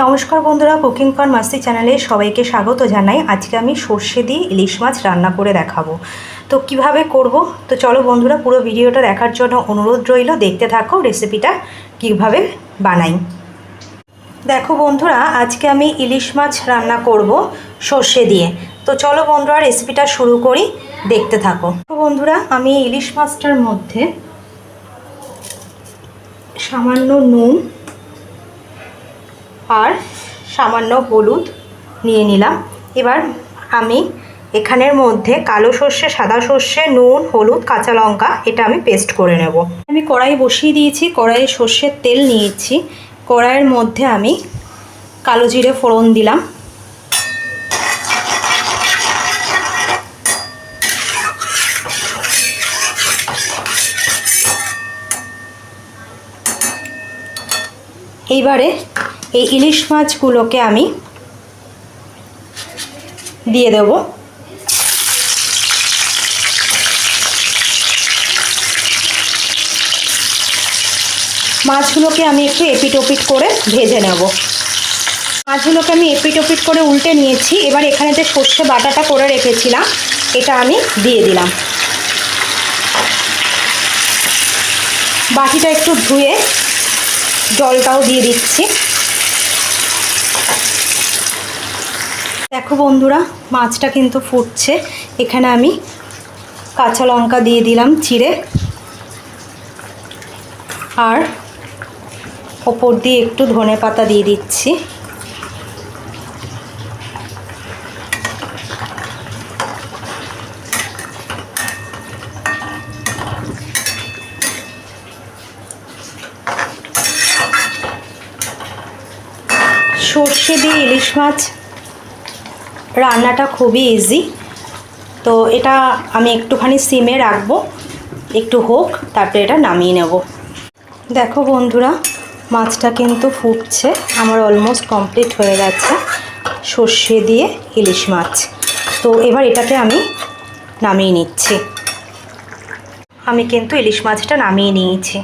নমস্কার বন্ধুরা, cooking for মাস্তি চ্যানেলে সবাইকে স্বাগত জানাই। আজকে আমি সর্ষে দিয়ে ইলিশ মাছ রান্না করে দেখাবো। তো কিভাবে করব, তো চলো বন্ধুরা পুরো ভিডিওটা দেখার জন্য অনুরোধ রইল। দেখতে থাকো রেসিপিটা কিভাবে বানাই। দেখো বন্ধুরা, আজকে আমি ইলিশ মাছ রান্না করব সর্ষে দিয়ে। তো চলো বন্ধুরা রেসিপিটা শুরু করি, দেখতে থাকো। তো বন্ধুরা, আমি ইলিশ মাছটার মধ্যে সামান্য নুন আর সামান্য হলুদ নিয়ে নিলাম। এবার আমি এখানের মধ্যে কালো সর্ষে, সাদা সর্ষে, নুন, হলুদ, কাঁচা লঙ্কা এটা আমি পেস্ট করে নেব। আমি কড়াই বসিয়ে দিয়েছি, কড়াইয়ে সর্ষের তেল নিয়েছি। কড়াইয়ের মধ্যে আমি কালো জিরে ফোড়ন দিলাম। এইবারে এই ইলিশ মাছগুলোকে আমি দিয়ে দেব। মাছগুলোকে আমি একটু এপিট ওপিট করে ভেজে নেব। মাছগুলোকে আমি এপিট ওপিট করে উল্টে নিয়েছি। এবার এখানে যে সর্ষে বাটাটা করে রেখেছিলাম এটা আমি দিয়ে দিলাম। বাটিটা একটু ধুয়ে জলটাও দিয়ে দিচ্ছি। দেখো বন্ধুরা, মাছটা কিন্তু ফুটছে। এখানে আমি কাঁচা লঙ্কা দিয়ে দিলাম চিড়ে, আর ওপর দিয়ে একটু ধনে পাতা দিয়ে দিচ্ছি। সর্ষে দিয়ে ইলিশ মাছ রান্নাটা খুবই ইজি। তো এটা আমি একটুখানি সিমে রাখবো, একটু হোক, তারপরে এটা নামিয়ে নেব। দেখো বন্ধুরা, মাছটা কিন্তু ফুটছে, আমার অলমোস্ট কমপ্লিট হয়ে গেছে সর্ষে দিয়ে ইলিশ মাছ। তো এবার এটাকে আমি নামিয়ে নিচ্ছি। আমি কিন্তু ইলিশ মাছটা নামিয়ে নিয়েছি।